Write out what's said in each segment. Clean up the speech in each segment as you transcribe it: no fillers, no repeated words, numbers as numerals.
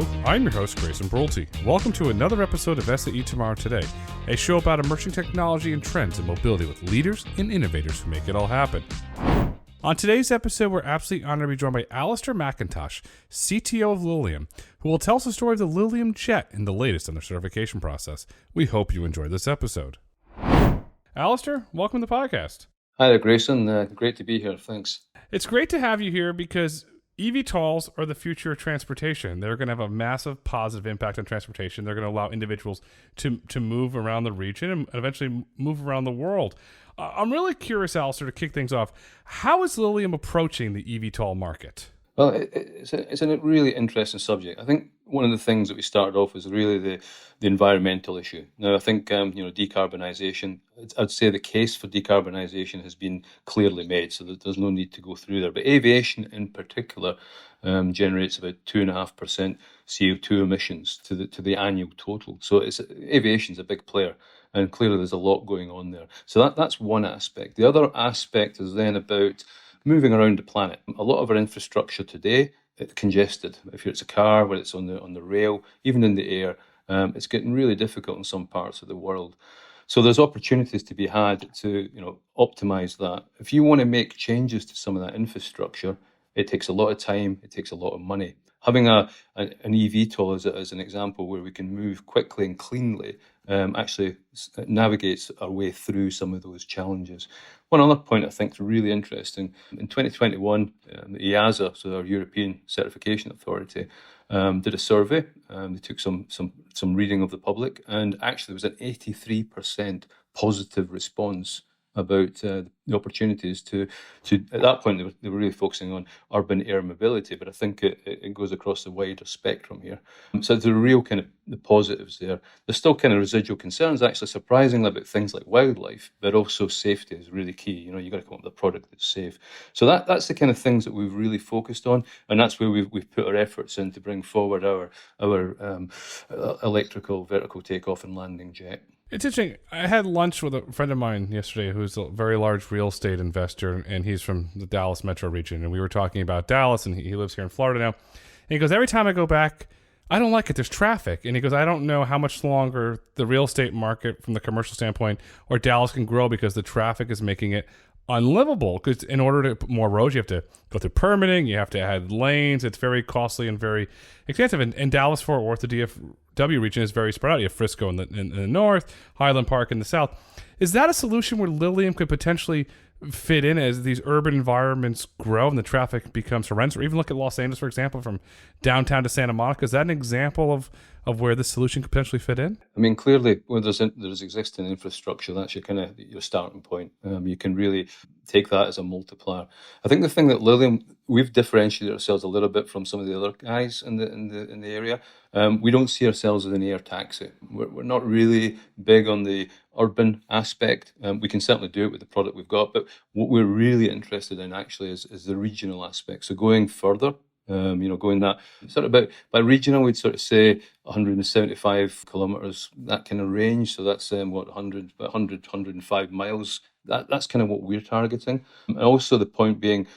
Hello, I'm your host, Grayson Brulte. Welcome to another episode of SAE Tomorrow Today, a show about emerging technology and trends in mobility with leaders and innovators who make it all happen. On today's episode, we're absolutely honored to be joined by Alistair McIntosh, CTO of Lilium, who will tell us the story of the Lilium Jet and the latest in their certification process. We hope you enjoy this episode. Alistair, welcome to the podcast. Hi there, Grayson. Great to be here. Thanks. It's great to have you here because eVTOLs are the future of transportation. They're going to have a massive positive impact on transportation. They're going to allow individuals to move around the region and eventually move around the world. I'm really curious, Alistair, to kick things off. How is Lilium approaching the eVTOL market? Well, it's a really interesting subject. I think one of the things that we started off was really the environmental issue. Now, I think decarbonisation. I'd say the case for decarbonisation has been clearly made, so that there's no need to go through there. But aviation, in particular, generates about 2.5% CO2 emissions to the annual total. So aviation's a big player. And clearly there's a lot going on there. So that's one aspect. The other aspect is then about moving around the planet. A lot of our infrastructure today, it's congested. If it's a car, whether it's on the rail, even in the air, it's getting really difficult in some parts of the world. So there's opportunities to be had to optimize that. If you want to make changes to some of that infrastructure, it takes a lot of time, it takes a lot of money. Having an eVTOL as an example where we can move quickly and cleanly actually navigates our way through some of those challenges. One other point I think is really interesting. In 2021, EASA, so our European Certification Authority, did a survey. They took some reading of the public, and actually there was an 83% positive response about the opportunities to at that point they were really focusing on urban air mobility, but I think it goes across the wider spectrum here. So there's a real kind of the positives there. There's still kind of residual concerns actually surprisingly about things like wildlife, but also safety is really key. You've got to come up with a product that's safe. So that's the kind of things that we've really focused on, and that's where we've put our efforts in to bring forward our electrical vertical takeoff and landing jet. It's interesting. I had lunch with a friend of mine yesterday who's a very large real estate investor, and he's from the Dallas metro region. And we were talking about Dallas, and he lives here in Florida now. And he goes, every time I go back, I don't like it. There's traffic. And he goes, I don't know how much longer the real estate market from the commercial standpoint or Dallas can grow because the traffic is making it unlivable. Because in order to put more roads, you have to go through permitting, you have to add lanes. It's very costly and very expensive. And Dallas-Fort Worth, the DFW region, is very spread out. You have Frisco in the north, Highland Park in the south. Is that a solution where Lilium could potentially fit in as these urban environments grow and the traffic becomes horrendous? Or even look at Los Angeles, for example, from downtown to Santa Monica. Is that an example of where this solution could potentially fit in? I mean, clearly, when there's existing infrastructure, that's your starting point. You can really take that as a multiplier. I think the thing that Lilium, we've differentiated ourselves a little bit from some of the other guys in the area. We don't see ourselves as an air taxi. We're not really big on the urban aspect. We can certainly do it with the product we've got, but what we're really interested in actually is the regional aspect. So going further, going that sort of by regional, we'd sort of say 175 kilometers, that kind of range. So that's 105 miles. That's kind of what we're targeting. And also the point being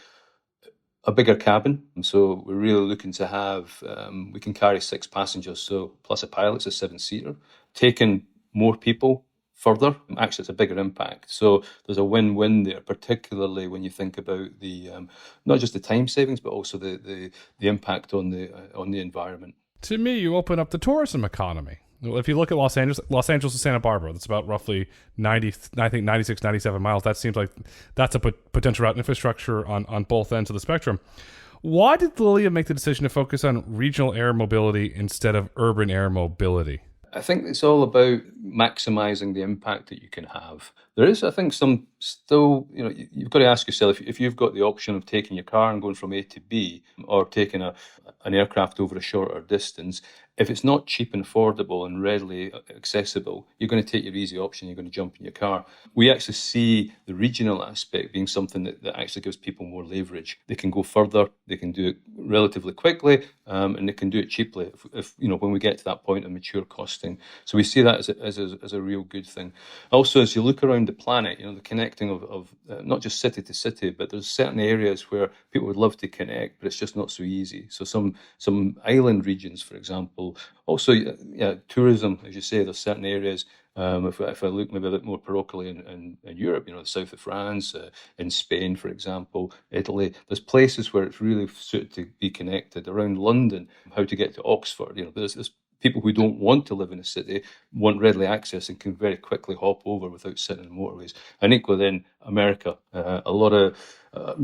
a bigger cabin. And so we're really looking to have, we can carry 6 passengers, so plus a pilot, it's a 7-seater, taking more people further. Actually, it's a bigger impact. So there's a win-win there, particularly when you think about the not just the time savings, but also the impact on the environment. To me, you open up the tourism economy. If you look at Los Angeles to Santa Barbara, that's about roughly 96, 97 miles. That seems like that's a potential route infrastructure on both ends of the spectrum. Why did Lilium make the decision to focus on regional air mobility instead of urban air mobility? I think it's all about maximizing the impact that you can have. There is, I think, some still, you've got to ask yourself, if you've got the option of taking your car and going from A to B, or taking an aircraft over a shorter distance, if it's not cheap and affordable and readily accessible, you're going to take your easy option, you're going to jump in your car. We actually see the regional aspect being something that actually gives people more leverage. They can go further, they can do it relatively quickly, and they can do it cheaply if when we get to that point of mature costing. interesting. So we see that as a real good thing. Also, as you look around the planet, the connecting of not just city to city, but there's certain areas where people would love to connect, but it's just not so easy. So some island regions, for example. Also, yeah, tourism, as you say, there's certain areas. If I look maybe a bit more parochially in Europe, the south of France, in Spain, for example, Italy, there's places where it's really suited to be connected. Around London, how to get to Oxford, there's people who don't want to live in a city, want readily access and can very quickly hop over without sitting in motorways. And equally then America, a lot of,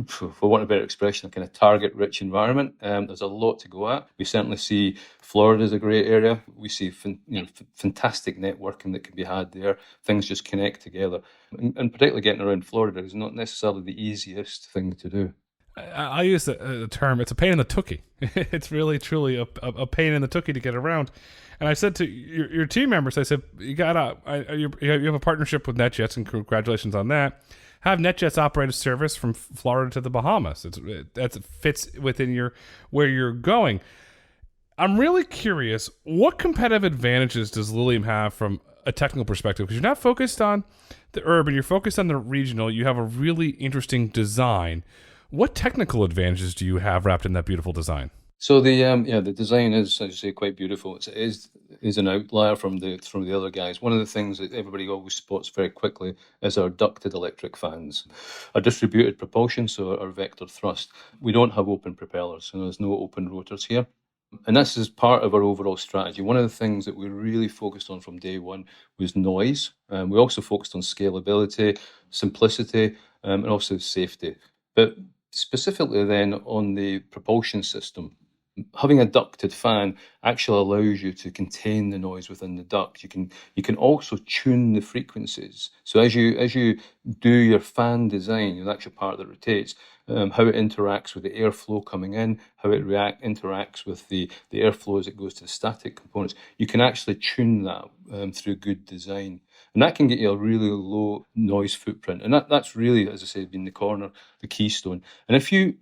for want of a better expression, a kind of target-rich environment. There's a lot to go at. We certainly see Florida is a great area. We see fantastic networking that can be had there. Things just connect together. And particularly getting around Florida is not necessarily the easiest thing to do. I use the term, it's a pain in the tookie. It's really, truly a pain in the tookie to get around. And I said to your team members, I said, you have a partnership with NetJets, and congratulations on that. Have NetJets operate a service from Florida to the Bahamas. That fits within where you're going. I'm really curious, what competitive advantages does Lilium have from a technical perspective? Because you're not focused on the urban, you're focused on the regional. You have a really interesting design. What technical advantages do you have wrapped in that beautiful design? So the design is, as you say, quite beautiful. It is an outlier from the other guys. One of the things that everybody always spots very quickly is our ducted electric fans, our distributed propulsion, so our vector thrust. We don't have open propellers, so there's no open rotors here. And this is part of our overall strategy. One of the things that we really focused on from day one was noise. We also focused on scalability, simplicity, and also safety. But specifically then on the propulsion system, having a ducted fan actually allows you to contain the noise within the duct. You can also tune the frequencies. So as you do your fan design, the actual part that rotates, how it interacts with the airflow coming in, how it interacts with the airflow as it goes to the static components, you can actually tune that through good design. And that can get you a really low noise footprint. And that's really, as I said, been the keystone. And if you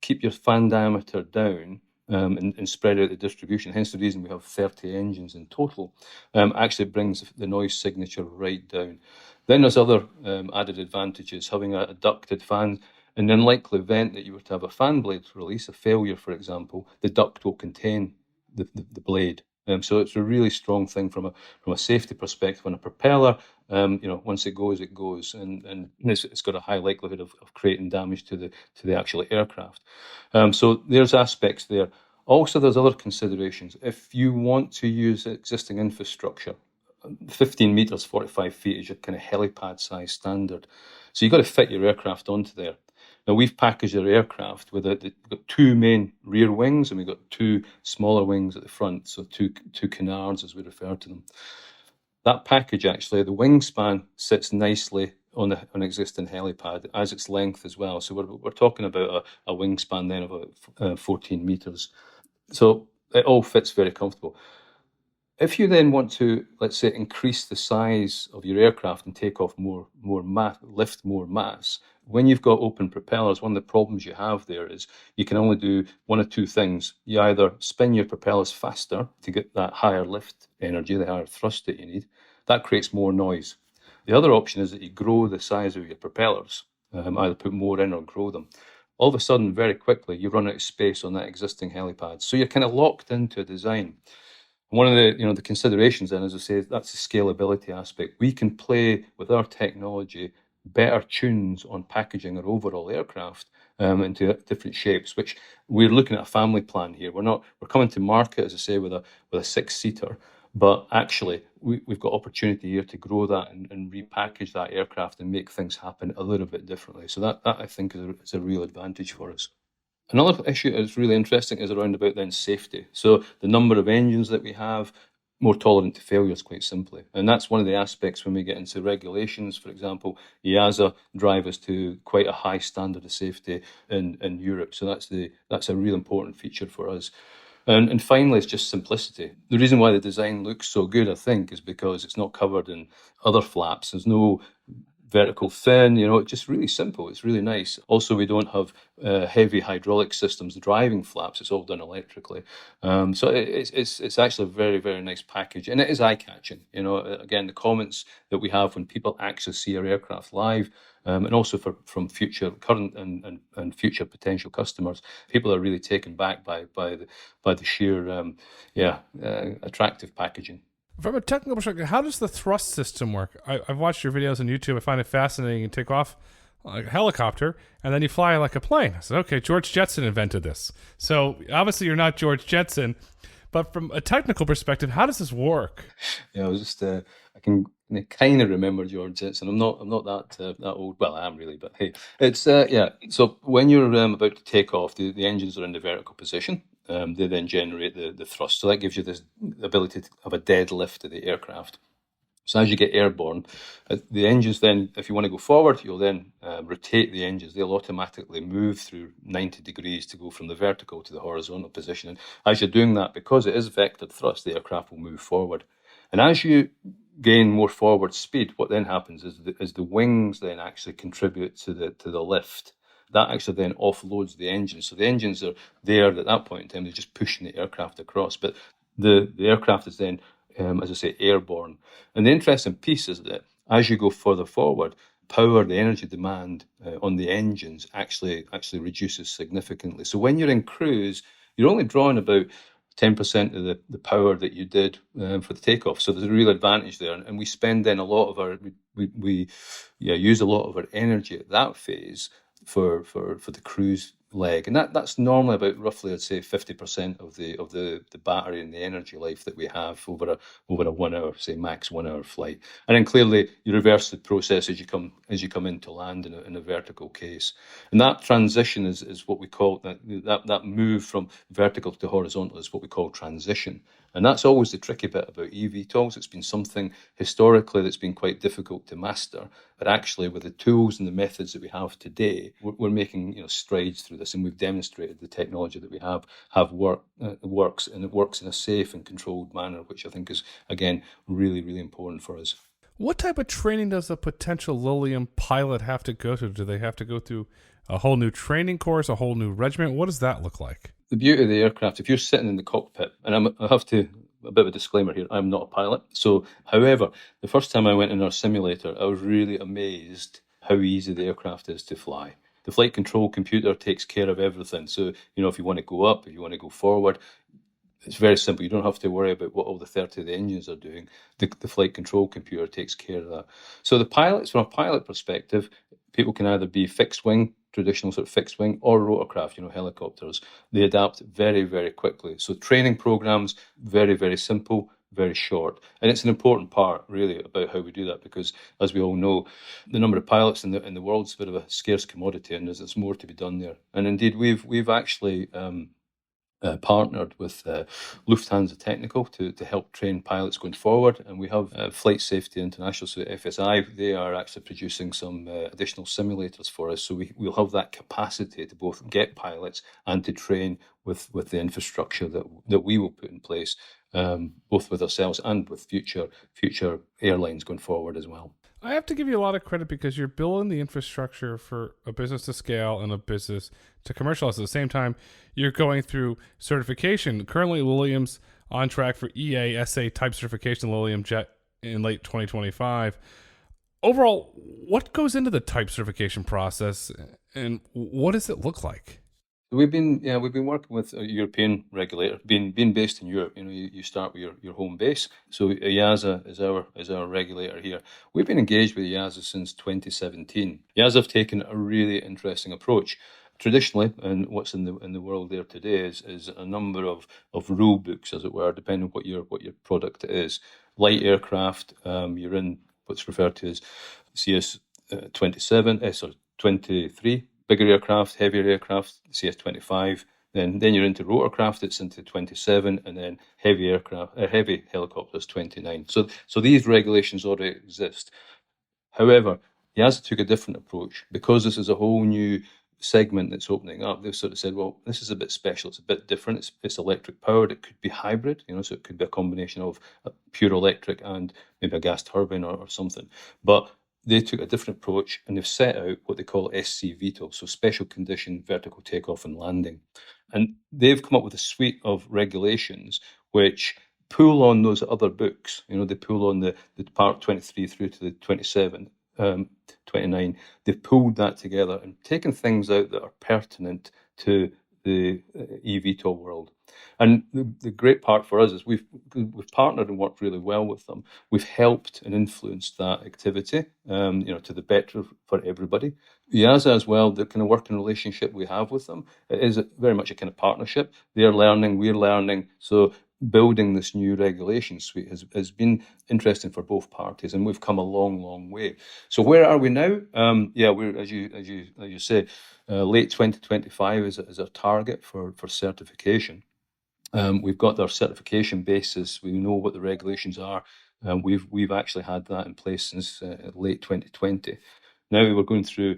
keep your fan diameter down, and spread out the distribution, hence the reason we have 30 engines in total, actually brings the noise signature right down. Then there's other added advantages, having a ducted fan. In the unlikely event that you were to have a fan blade release, a failure, for example, the duct will contain the blade. So it's a really strong thing from a safety perspective. On a propeller, once it goes, and it's got a high likelihood of creating damage to the actual aircraft. So there's aspects there. Also, there's other considerations. If you want to use existing infrastructure, 15 meters, 45 feet is your kind of helipad size standard. So you've got to fit your aircraft onto there. Now, we've packaged our aircraft with we've got two main rear wings and we've got two smaller wings at the front, so two canards as we refer to them. That package, actually, the wingspan sits nicely on an existing helipad as its length as well. So we're talking about a wingspan then of about 14 meters. So it all fits very comfortable. If you then want to, let's say, increase the size of your aircraft and take off more mass, lift more mass, when you've got open propellers, one of the problems you have there is you can only do one of two things. You either spin your propellers faster to get that higher lift energy, the higher thrust that you need. That creates more noise. The other option is that you grow the size of your propellers, either put more in or grow them. All of a sudden, very quickly, you run out of space on that existing helipad. So you're kind of locked into a design. One of the considerations then, as I say, that's the scalability aspect. We can play with our technology better tunes on packaging our overall aircraft into different shapes, which we're looking at a family plan here. We're coming to market, as I say, with a 6-seater, but actually we've got opportunity here to grow that and repackage that aircraft and make things happen a little bit differently. So that I think is a real advantage for us. Another issue that's really interesting is around about then safety. So the number of engines that we have, more tolerant to failures, quite simply. And that's one of the aspects when we get into regulations. For example, EASA drive us to quite a high standard of safety in Europe. So that's a real important feature for us. And finally, it's just simplicity. The reason why the design looks so good, I think, is because it's not covered in other flaps. There's no vertical fin, it's just really simple. It's really nice. Also, we don't have heavy hydraulic systems, the driving flaps. It's all done electrically. So it's actually a very, very nice package, and it is eye-catching. Again, the comments that we have when people actually see our aircraft live, and also from future, current, and future potential customers, people are really taken back by the sheer, attractive packaging. From a technical perspective, how does the thrust system work? I've watched your videos on YouTube. I find it fascinating. You take off like a helicopter and then you fly like a plane. I said, okay, George Jetson invented this. So obviously you're not George Jetson, but from a technical perspective, how does this work? Yeah, I was just I can kind of remember George Jetson. I'm not that old. Well, I am really, but hey, it's yeah. So when you're about to take off, the engines are in the vertical position. They then generate the thrust. So that gives you this ability to have a dead lift of the aircraft. So as you get airborne, the engines then, if you want to go forward, you'll then rotate the engines. They'll automatically move through 90 degrees to go from the vertical to the horizontal position. And as you're doing that, because it is vectored thrust, the aircraft will move forward. And as you gain more forward speed, what then happens is the wings then actually contribute to the lift. That actually then offloads the engines. So the engines are there at that point in time, they're just pushing the aircraft across. But the aircraft is then, as I say, airborne. And the interesting piece is that as you go further forward, the energy demand on the engines actually reduces significantly. So when you're in cruise, you're only drawing about 10% of the power that you did for the takeoff. So there's a real advantage there. And we spend then a lot of we use a lot of our energy at that phase for the cruise leg, and that's normally about roughly, I'd say, 50% of the battery and the energy life that we have over a 1 hour, say max 1 hour flight. And then clearly you reverse the process as you come into land in a vertical case, and that transition is what we call that move from vertical to horizontal is what we call transition. And that's always the tricky bit about eVTOLs. It's been something historically that's been quite difficult to master. But actually, with the tools and the methods that we have today, we're making strides through this, and we've demonstrated the technology that we have works, and it works in a safe and controlled manner, which I think is, again, really, really important for us. What type of training does a potential Lilium pilot have to go through? Do they have to go through a whole new training course, a whole new regiment? What does that look like? The beauty of the aircraft, if you're sitting in the cockpit, and I have to, a bit of a disclaimer here, I'm not a pilot. So, however, the first time I went in our simulator, I was really amazed how easy the aircraft is to fly. The flight control computer takes care of everything. So, if you want to go up, if you want to go forward, it's very simple. You don't have to worry about what all the 30 of the engines are doing. The flight control computer takes care of that. So the pilots, from a pilot perspective, people can either be fixed wing, traditional sort of fixed wing, or rotorcraft, helicopters. They adapt very, very quickly. So training programs, very, very simple, very short. And it's an important part, really, about how we do that, because as we all know, the number of pilots in the world is a bit of a scarce commodity, and there's more to be done there. And indeed, we've actually partnered with Lufthansa Technical to help train pilots going forward, and we have Flight Safety International, so FSI. They are actually producing some additional simulators for us, so we'll have that capacity to both get pilots and to train with the infrastructure that we will put in place, both with ourselves and with future airlines going forward as well. I have to give you a lot of credit because you're building the infrastructure for a business to scale and a business to commercialize. At the same time, you're going through certification. Currently, Lilium's on track for EASA type certification, Lilium Jet, in late 2025. Overall, what goes into the type certification process, and what does it look like? We've been working with a European regulator. Being based in Europe, you start with your home base. So EASA is our regulator here. We've been engaged with EASA since 2017. EASA have taken a really interesting approach. Traditionally, and what's in the world there today is a number of rule books, as it were, depending on what your product is. Light aircraft, you're in what's referred to as CS 23. Bigger aircraft, heavier aircraft, CS25. Then you're into rotorcraft, it's into 27, and then heavy helicopters, 29. So these regulations already exist. However, EASA took a different approach. Because this is a whole new segment that's opening up, they've sort of said, well, this is a bit special, it's a bit different, it's electric powered, it could be hybrid, so it could be a combination of pure electric and maybe a gas turbine or something. But they took a different approach, and they've set out what they call SC VTOL, so Special Condition Vertical Takeoff and Landing. And they've come up with a suite of regulations which pull on those other books. They pull on the Part 23 through to the 27, 29. They've pulled that together and taken things out that are pertinent to the eVTOL world. And the great part for us is we've partnered and worked really well with them. We've helped and influenced that activity, to the better for everybody. EASA as well, the kind of working relationship we have with them, it is very much a kind of partnership. They're learning, we're learning. So building this new regulation suite has been interesting for both parties, and we've come a long, long way. So where are we now? We're as you say, late 2025 is our target for certification. We've got our certification basis. We know what the regulations are. We've actually had that in place since late 2020. Now we're going through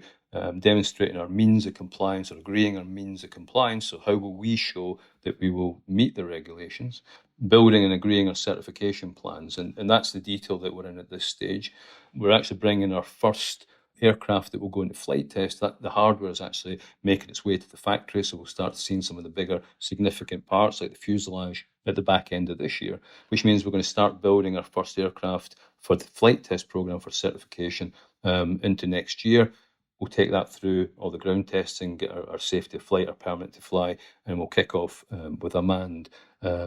demonstrating our means of compliance, or agreeing our means of compliance. So how will we show that we will meet the regulations? Building and agreeing our certification plans, and that's the detail that we're in at this stage. We're actually bringing our first aircraft that will go into flight test. That the hardware is actually making its way to the factory, so we'll start seeing some of the bigger significant parts like the fuselage at the back end of this year, which means we're going to start building our first aircraft for the flight test program for certification into next year. We'll take that through all the ground testing, get our safety of flight, our permit to fly, and we'll kick off with a manned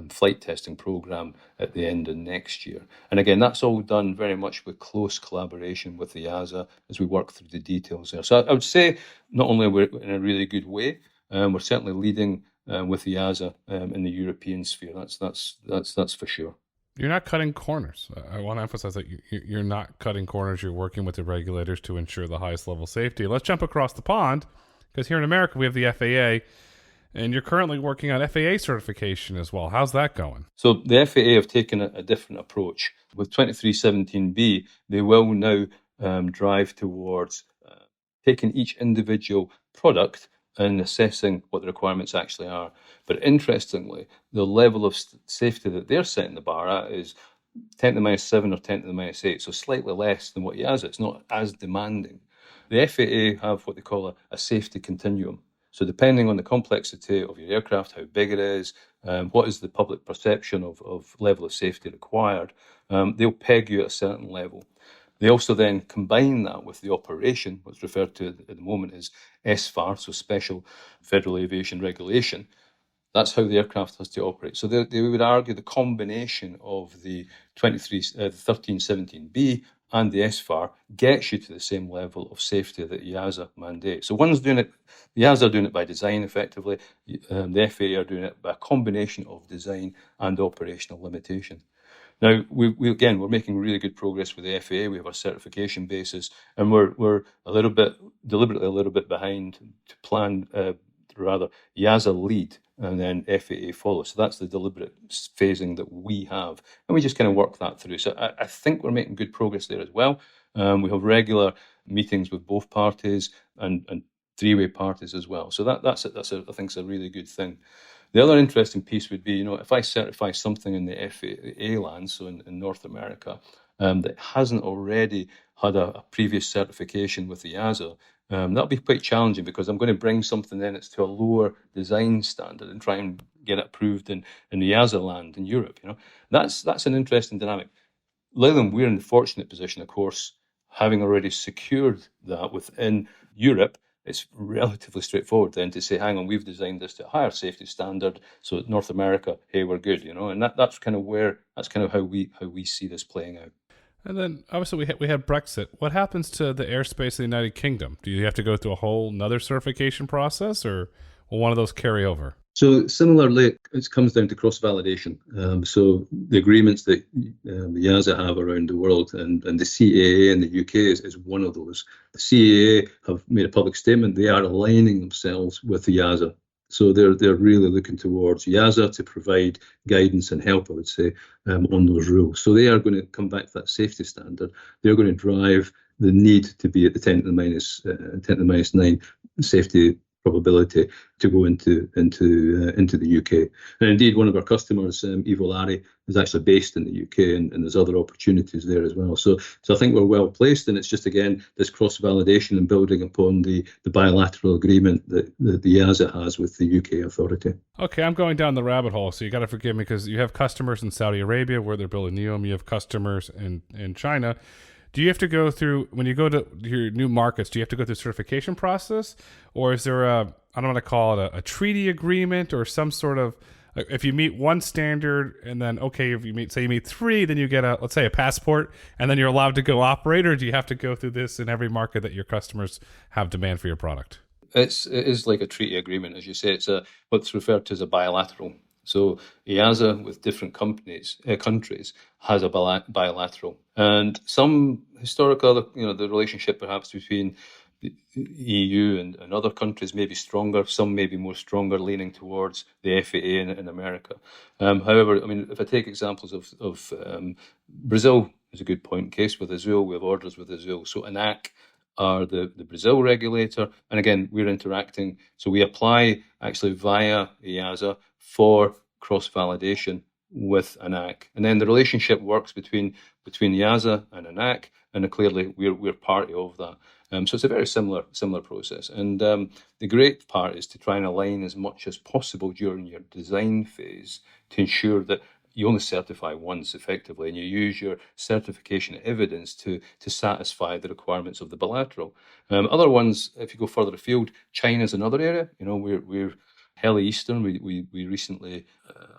flight testing program at the end of next year. And again, that's all done very much with close collaboration with the EASA as we work through the details there. So I would say not only we're in a really good way, we're certainly leading with the EASA in the European sphere. That's for sure. You're not cutting corners. I want to emphasize that you're not cutting corners. You're working with the regulators to ensure the highest level of safety. Let's jump across the pond, because here in America we have the FAA, and you're currently working on FAA certification as well. How's that going? So the FAA have taken a different approach. With 2317B, they will now drive towards taking each individual product and assessing what the requirements actually are. But interestingly, the level of safety that they're setting the bar at is 10 to the minus 7 or 10 to the minus 8, so slightly less than what EASA. It's not as demanding. The FAA have what they call a safety continuum. So depending on the complexity of your aircraft, how big it is, what is the public perception of level of safety required, they'll peg you at a certain level. They also then combine that with the operation, what's referred to at the moment as SFAR, so Special Federal Aviation Regulation. That's how the aircraft has to operate. So they would argue the combination of the 1317B and the SFAR gets you to the same level of safety that EASA mandates. So one's doing it, the EASA are doing it by design effectively, the FAA are doing it by a combination of design and operational limitation. Now, we're making really good progress with the FAA. We have our certification basis, and we're deliberately a little bit behind to plan, EASA lead and then FAA follow. So that's the deliberate phasing that we have, and we just kind of work that through. So I think we're making good progress there as well. We have regular meetings with both parties and three-way parties as well. So I think is a really good thing. The other interesting piece would be, if I certify something in the FAA land, so in North America, that hasn't already had a previous certification with the EASA, that'll be quite challenging, because I'm going to bring something in that's to a lower design standard and try and get it approved in the EASA land in Europe. That's an interesting dynamic. Leyland, we're in the fortunate position, of course, having already secured that within Europe. It's relatively straightforward then to say, hang on, we've designed this to a higher safety standard, so North America, hey, we're good, and that's kind of how we see this playing out. And then obviously we had Brexit. What happens to the airspace of the United Kingdom? Do you have to go through a whole another certification process, or will one of those carry over? So similarly, it comes down to cross-validation. So the agreements that the EASA have around the world, and the CAA in the UK is one of those. The CAA have made a public statement. They are aligning themselves with the EASA. So they're really looking towards EASA to provide guidance and help, I would say, on those rules. So they are going to come back to that safety standard. They're going to drive the need to be at the 10 to the minus 9 safety probability to go into the UK. And indeed, one of our customers, eVTOL, is actually based in the UK, and there's other opportunities there as well. So I think we're well placed, and it's just again this cross validation and building upon the bilateral agreement that the EASA has with the UK authority. Okay, I'm going down the rabbit hole, so you got to forgive me because you have customers in Saudi Arabia where they're building NEOM. You have customers in China. Do you have to go through, when you go to your new markets, do you have to go through a certification process? Or is there I don't want to call it a treaty agreement or some sort of, if you meet one standard and then, okay, if you meet 3, then you get let's say a passport and then you're allowed to go operate, or do you have to go through this in every market that your customers have demand for your product? It is like a treaty agreement, as you say. It's what's referred to as a bilateral. So EASA with different countries has a bilateral, and some historical, the relationship perhaps between the EU and other countries may be stronger. Some may be more stronger, leaning towards the FAA in America. However, I mean, if I take examples of Brazil is a good point. In case with Azul, we have orders with Azul. So ANAC are the Brazil regulator. And again, we're interacting. So we apply actually via EASA for cross-validation with ANAC. And then the relationship works between EASA and ANAC, and clearly we're party of that. So it's a very similar process. And the great part is to try and align as much as possible during your design phase to ensure that you only certify once effectively, and you use your certification evidence to satisfy the requirements of the bilateral. Other ones, if you go further afield, China's another area. We're Heli Eastern. We recently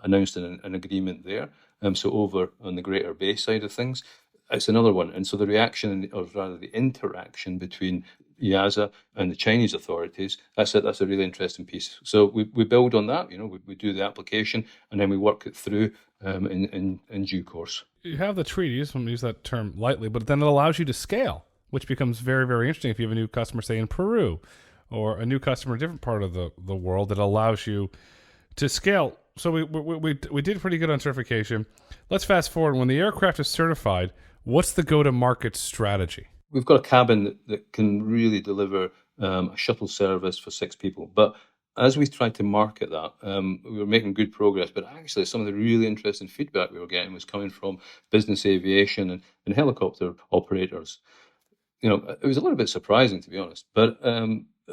announced an agreement there. So over on the Greater Bay side of things, it's another one. And so the reaction, or rather the interaction between EASA and the Chinese authorities, that's a really interesting piece. So we build on that. We do the application and then we work it through in due course. You have the treaties, I'm going to use that term lightly, but then it allows you to scale, which becomes very, very interesting if you have a new customer, say in Peru, or a new customer in a different part of the world that allows you to scale. So we did pretty good on certification. Let's fast forward. When the aircraft is certified, what's the go-to-market strategy? We've got a cabin that can really deliver a shuttle service for 6 people. But as we tried to market that, we were making good progress. But actually, some of the really interesting feedback we were getting was coming from business aviation and helicopter operators. It was a little bit surprising, to be honest. But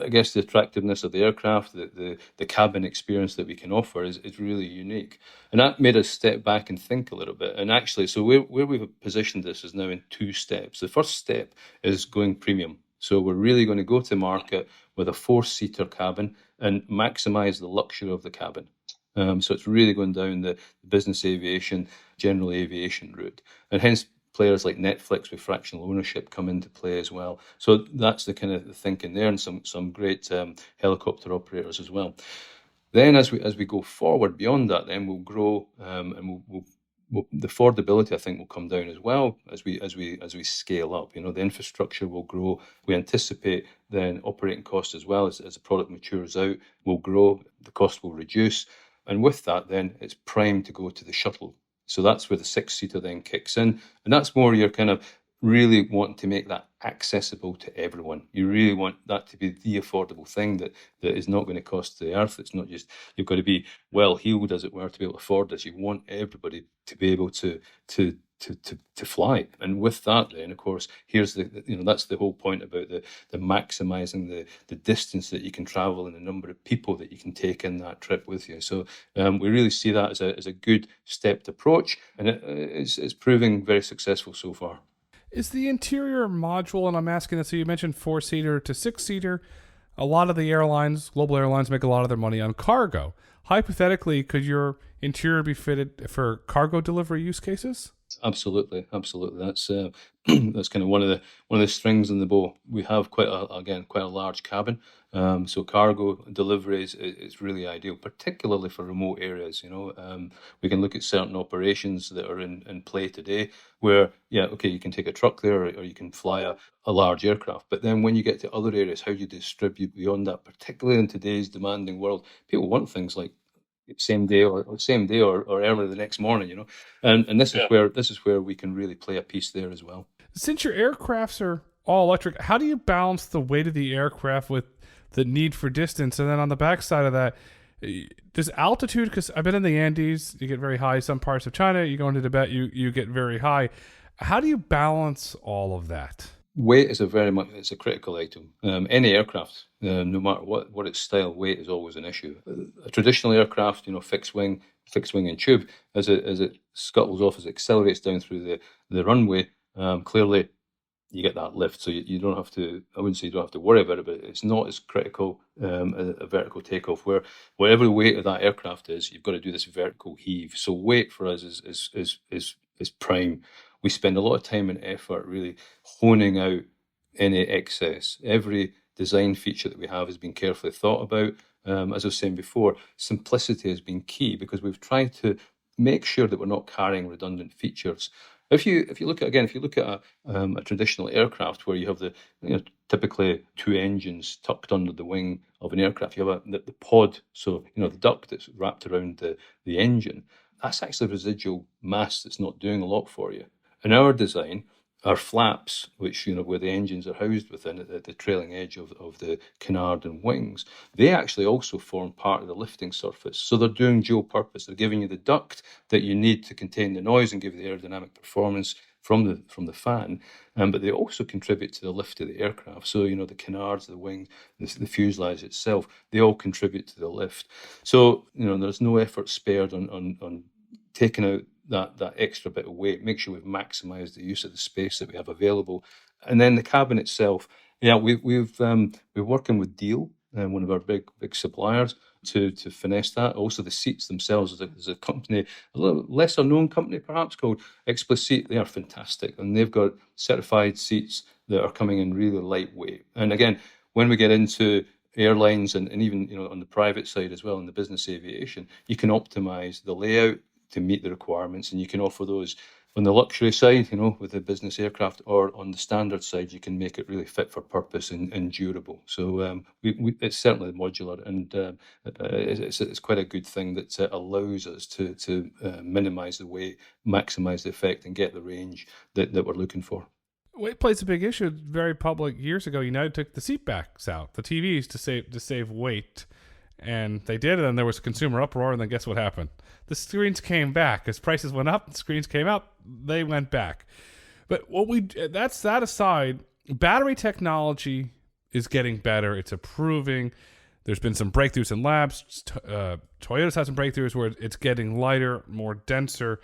I guess the attractiveness of the aircraft, the cabin experience that we can offer is really unique. And that made us step back and think a little bit. And actually, so where we've positioned this is now in 2 steps. The first step is going premium. So we're really going to go to market with a 4-seater cabin and maximize the luxury of the cabin. So it's really going down the business aviation, general aviation route. And hence, players like Netflix with fractional ownership come into play as well. So that's the kind of the thinking there, and some great helicopter operators as well. Then as we go forward beyond that, then we'll grow and the affordability, I think, will come down as well as we scale up. The infrastructure will grow. We anticipate then operating costs as well as the product matures out will grow. The cost will reduce, and with that, then it's primed to go to the shuttle. So that's where the 6-seater then kicks in. And that's more you're kind of really wanting to make that accessible to everyone. You really want that to be the affordable thing that is not going to cost the earth. It's not just, you've got to be well-heeled, as it were, to be able to afford this. You want everybody to be able to fly. And with that, then, of course, here's that's the whole point about the maximizing the distance that you can travel and the number of people that you can take in that trip with you. So we really see that as a good stepped approach, and it's proving very successful so far. Is the interior module, and I'm asking this, so you mentioned 4-seater to 6-seater. A lot of the airlines, global airlines, make a lot of their money on cargo. Hypothetically, could your interior be fitted for cargo delivery use cases? Absolutely. That's that's kind of one of the strings in the bow. We have quite a large cabin, so cargo deliveries is really ideal, particularly for remote areas. We can look at certain operations that are in play today, where you can take a truck there, or you can fly a large aircraft. But then when you get to other areas, how you distribute beyond that, particularly in today's demanding world, people want things like same day or early the next morning, and this is where we can really play a piece there as well. Since your aircrafts are all electric, how do you balance the weight of the aircraft with the need for distance. And then on the backside of that, does altitude, because I've been in the Andes, you get very high. Some parts of China, you go into Tibet, you get very high. How do you balance all of that? Weight is it's a critical item. Any aircraft, no matter what its style, weight is always an issue. A traditional aircraft, fixed wing and tube, as it scuttles off, as it accelerates down through the runway, clearly you get that lift. So you don't have to, I wouldn't say you don't have to worry about it, but it's not as critical a vertical takeoff, where whatever the weight of that aircraft is, you've got to do this vertical heave. So weight for us is prime. We spend a lot of time and effort really honing out any excess. Every design feature that we have has been carefully thought about. As I was saying before, simplicity has been key, because we've tried to make sure that we're not carrying redundant features. If you look at a traditional aircraft, where you have typically two engines tucked under the wing of an aircraft, you have the pod, so the duct that's wrapped around the engine. That's actually residual mass that's not doing a lot for you. In our design, our flaps, which where the engines are housed within at the trailing edge of the canard and wings, they actually also form part of the lifting surface. So they're doing dual purpose. They're giving you the duct that you need to contain the noise and give the aerodynamic performance from the fan, but they also contribute to the lift of the aircraft. So the canards, the wing, the fuselage itself, they all contribute to the lift. So there's no effort spared on taking out that extra bit of weight. Make sure we've maximised the use of the space that we have available. And then the cabin itself, we're working with Deal, one of our big suppliers, to finesse that. Also the seats themselves, there's a company, a little lesser known company perhaps, called Explicit. They are fantastic, and they've got certified seats that are coming in really lightweight. And again, when we get into airlines and even on the private side as well, in the business aviation, you can optimize the layout to meet the requirements, and you can offer those on the luxury side, with the business aircraft, or on the standard side, you can make it really fit for purpose and durable. So it's certainly modular, and it's quite a good thing that allows us to minimise the weight, maximise the effect, and get the range that we're looking for. Weight plays a big issue. Very public years ago, United took the seat backs out, the TVs, to save weight, and they did it. And there was a consumer uproar, and then guess what happened? The screens came back. As prices went up, the screens came out, they went back. But that's that aside, battery technology is getting better. It's improving. There's been some breakthroughs in labs. Toyota's had some breakthroughs where it's getting lighter, more denser.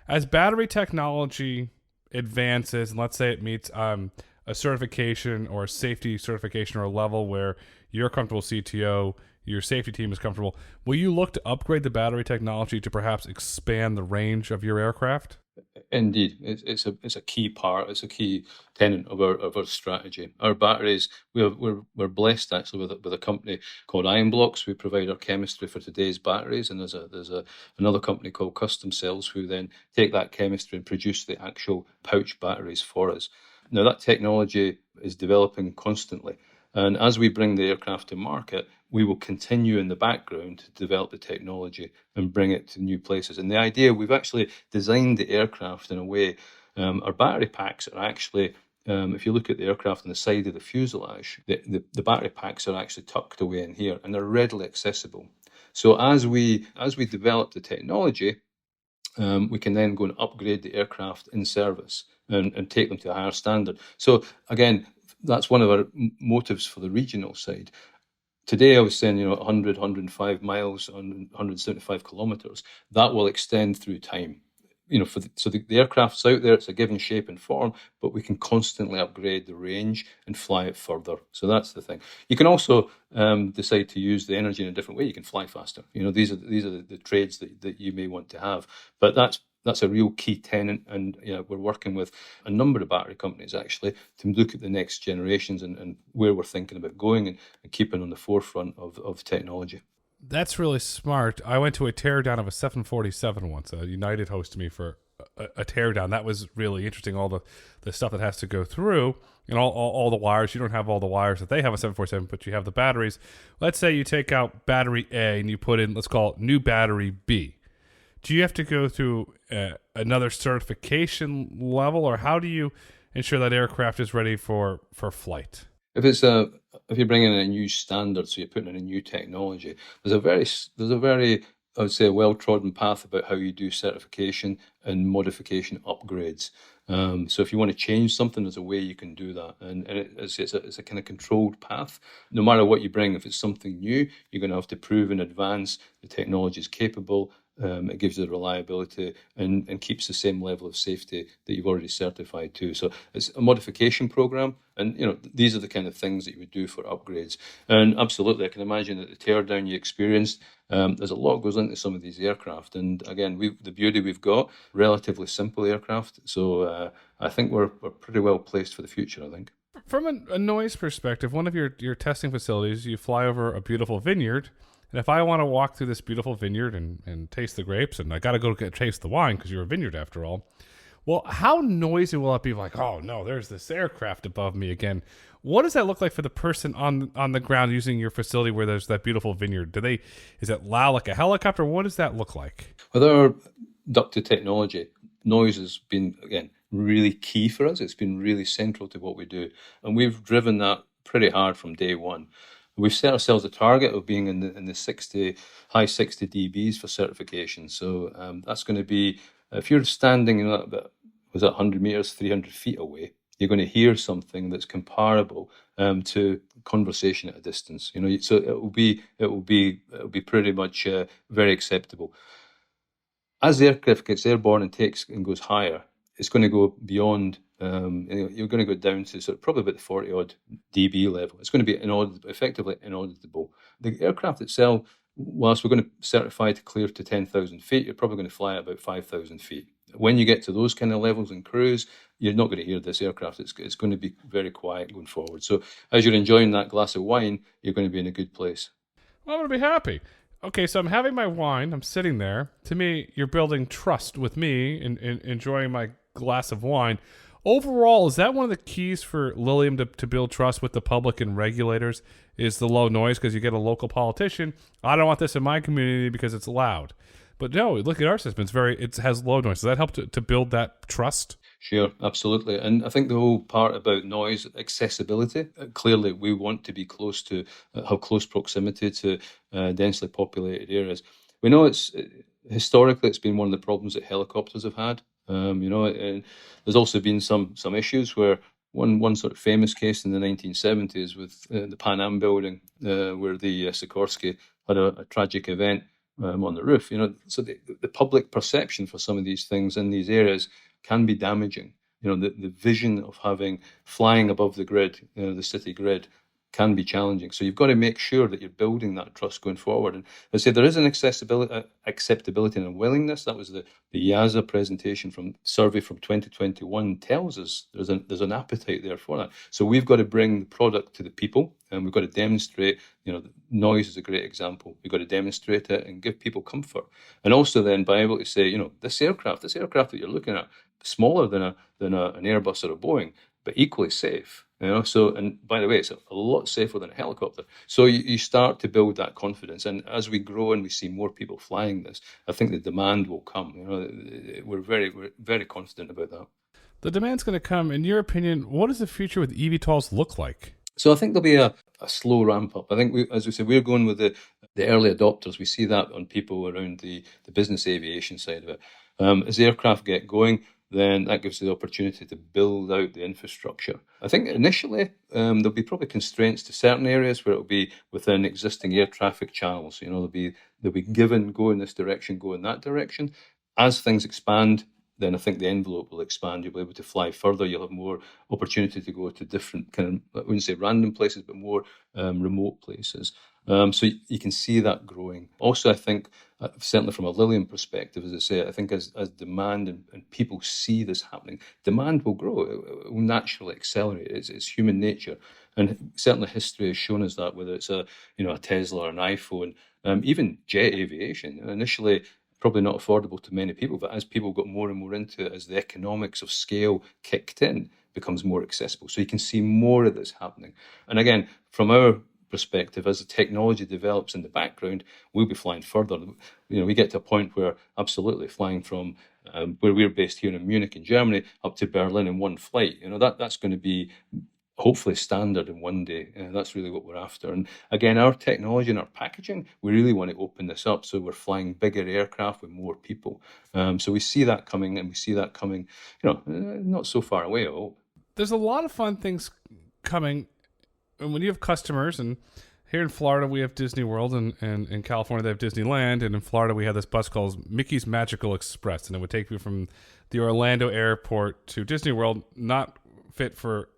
As battery technology advances, and let's say it meets a certification or a safety certification or a level where you're comfortable, CTO, your safety team is comfortable, will you look to upgrade the battery technology to perhaps expand the range of your aircraft? Indeed, it's a key part. It's a key tenet of our strategy. Our batteries, we're blessed actually with a company called Iron Blocks. We provide our chemistry for today's batteries, and there's another company called Custom Cells, who then take that chemistry and produce the actual pouch batteries for us. Now that technology is developing constantly, and as we bring the aircraft to market, we will continue in the background to develop the technology and bring it to new places. And the idea, we've actually designed the aircraft in a way, our battery packs are actually, if you look at the aircraft on the side of the fuselage, the battery packs are actually tucked away in here, and they're readily accessible. So as we develop the technology, we can then go and upgrade the aircraft in service and take them to a higher standard. So again, that's one of our motives for the regional side. Today, I was saying, 100, 105 miles, 175 kilometers. That will extend through time. So the aircraft's out there, it's a given shape and form, but we can constantly upgrade the range and fly it further. So that's the thing. You can also decide to use the energy in a different way. You can fly faster. These are the trades that you may want to have. But that's a real key tenet, and we're working with a number of battery companies actually to look at the next generations and where we're thinking about going and keeping on the forefront of technology. That's really smart. I went to a teardown of a 747 once. United hosted me for a teardown. That was really interesting. All the stuff that has to go through, and all the wires. You don't have all the wires that they have on 747, but you have the batteries. Let's say you take out battery A and you put in, let's call it new battery B. Do you have to go through another certification level, or how do you ensure that aircraft is ready for flight? if you're bringing in a new standard, so you're putting in a new technology, there's a very I would say a well-trodden path about how you do certification and modification upgrades. So if you want to change something, there's a way you can do that, and it's a kind of controlled path. No matter what you bring, if it's something new, you're going to have to prove in advance the technology is capable. It gives you the reliability and keeps the same level of safety that you've already certified to. So it's a modification program, and these are the kind of things that you would do for upgrades. And absolutely, I can imagine that the teardown you experienced. There's a lot goes into some of these aircraft, and again, the beauty we've got relatively simple aircraft. So I think we're pretty well placed for the future, I think. From a noise perspective, one of your testing facilities, you fly over a beautiful vineyard. And if I want to walk through this beautiful vineyard and taste the grapes, and I got to go taste the wine because you're a vineyard after all, well, how noisy will it be? Like, oh no, there's this aircraft above me again. What does that look like for the person on the ground using your facility where there's that beautiful vineyard? Is it loud like a helicopter? What does that look like? With our ducted technology, noise has been, again, really key for us. It's been really central to what we do, and we've driven that pretty hard from day one. We've set ourselves a target of being in the 60, high 60 dBs for certification. So that's going to be, if you're standing was that 100 meters, 300 feet away, you're going to hear something that's comparable to conversation at a distance. So it will be pretty much very acceptable. As the aircraft gets airborne and goes higher, it's going to go beyond. You're going to go down to sort of probably about the 40 odd dB level. It's going to be effectively inaudible. The aircraft itself, whilst we're going to certify to clear to 10,000 feet, you're probably going to fly at about 5,000 feet. When you get to those kind of levels in cruise, you're not going to hear this aircraft. It's going to be very quiet going forward. So as you're enjoying that glass of wine, you're going to be in a good place. Well, I'm going to be happy. Okay, so I'm having my wine. I'm sitting there. To me, you're building trust with me and enjoying my glass of wine. Overall, is that one of the keys for Lilium to build trust with the public and regulators is the low noise? Because you get a local politician. I don't want this in my community because it's loud. But no, look at our system. It has low noise. Does that help to build that trust? Sure, absolutely. And I think the whole part about noise accessibility, clearly we want to be have close proximity to densely populated areas. We know historically it's been one of the problems that helicopters have had. And there's also been some issues where one sort of famous case in the 1970s with the Pan Am building where the Sikorsky had a tragic event on the roof. So the public perception for some of these things in these areas can be damaging. The vision of flying above the grid, the city grid, can be challenging. So you've got to make sure that you're building that trust going forward. And I say there is an acceptability and a willingness. That was the EASA presentation survey from 2021 tells us there's an appetite there for that. So we've got to bring the product to the people, and we've got to demonstrate. Noise is a great example. We've got to demonstrate it and give people comfort, and also then be able to say, this aircraft that you're looking at, smaller than an Airbus or a Boeing, but equally safe. So, and by the way, it's a lot safer than a helicopter. So you start to build that confidence, and as we grow and we see more people flying this, I think the demand will come. We're very confident about that. The demand's going to come. In your opinion, what does the future with eVTOLs look like? So I think there'll be a slow ramp up. I think, as we said, we're going with the early adopters. We see that on people around the business aviation side of it. As the aircraft get going, then that gives the opportunity to build out the infrastructure. I think initially there'll be probably constraints to certain areas where it'll be within existing air traffic channels. They'll be given, go in this direction, go in that direction. As things expand, then I think the envelope will expand. You'll be able to fly further. You'll have more opportunity to go to different kind of, I wouldn't say random places, but more remote places. So you can see that growing. Also, I think, certainly from a Lilium perspective, as I say, I think as demand and people see this happening, demand will grow. It will naturally accelerate. It's human nature. And certainly history has shown us that, whether it's a Tesla or an iPhone, even jet aviation. Initially, probably not affordable to many people, but as people got more and more into it, as the economics of scale kicked in, becomes more accessible. So you can see more of this happening. And again, from our perspective, as the technology develops in the background, we'll be flying further. We get to a point where absolutely flying from where we're based here in Munich in Germany up to Berlin in one flight. That's going to be hopefully standard in one day. That's really what we're after. And again, our technology and our packaging, we really want to open this up so we're flying bigger aircraft with more people. So we see that coming, and we see that coming, not so far away, I hope. There's a lot of fun things coming. And when you have customers, and here in Florida we have Disney World, and in California they have Disneyland, and in Florida we have this bus called Mickey's Magical Express, and it would take you from the Orlando airport to Disney World. Not fit for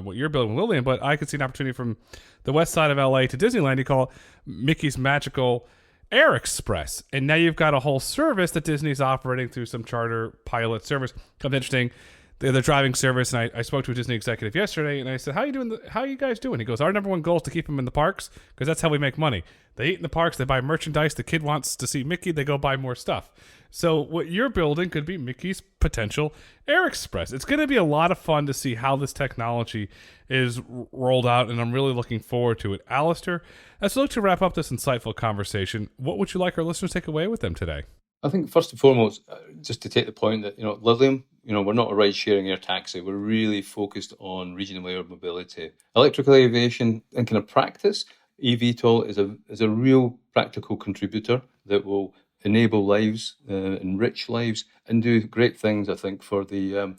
what you're building with Lillian, but I could see an opportunity from the west side of LA to Disneyland. You call it Mickey's Magical Air Express, and now you've got a whole service that Disney's operating through some charter pilot service. Kind of interesting. The driving service, and I spoke to a Disney executive yesterday, and I said, how are you guys doing? He goes, our number one goal is to keep them in the parks, because that's how we make money. They eat in the parks, they buy merchandise, the kid wants to see Mickey, they go buy more stuff. So what you're building could be Mickey's potential Air Express. It's going to be a lot of fun to see how this technology is rolled out, and I'm really looking forward to it. Alistair, as we look to wrap up this insightful conversation, what would you like our listeners to take away with them today? I think first and foremost, just to take the point that, Lilium, we're not a ride-sharing air taxi. We're really focused on regional air mobility. Electrical aviation in kind of practice, eVTOL is a real practical contributor that will enable lives, enrich lives, and do great things, I think, for the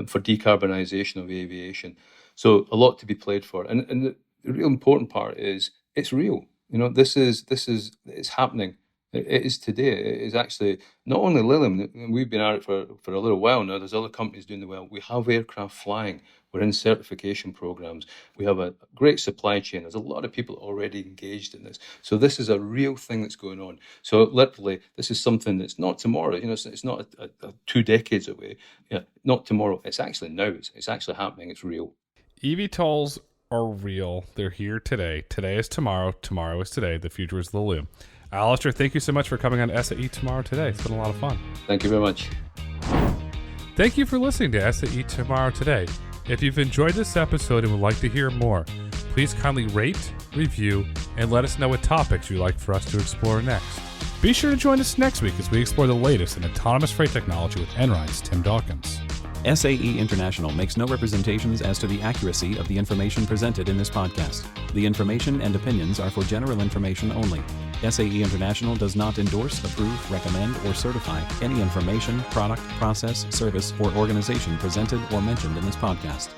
for decarbonisation of aviation. So a lot to be played for. And the real important part is it's real. It's happening. It is today. It is actually not only Lilium, and we've been at it for a little while now. There's other companies doing the well. We have aircraft flying. We're in certification programs. We have a great supply chain. There's a lot of people already engaged in this. So this is a real thing that's going on. So literally, this is something that's not tomorrow. It's not 2 decades away. Yeah, not tomorrow. It's actually now. It's actually happening. It's real. eVTOLs are real. They're here today. Today is tomorrow. Tomorrow is today. The future is Lilium. Alistair, thank you so much for coming on SAE Tomorrow Today. It's been a lot of fun. Thank you very much. Thank you for listening to SAE Tomorrow Today. If you've enjoyed this episode and would like to hear more, please kindly rate, review, and let us know what topics you'd like for us to explore next. Be sure to join us next week as we explore the latest in autonomous freight technology with Enrine's Tim Dawkins. SAE International makes no representations as to the accuracy of the information presented in this podcast. The information and opinions are for general information only. SAE International does not endorse, approve, recommend, or certify any information, product, process, service, or organization presented or mentioned in this podcast.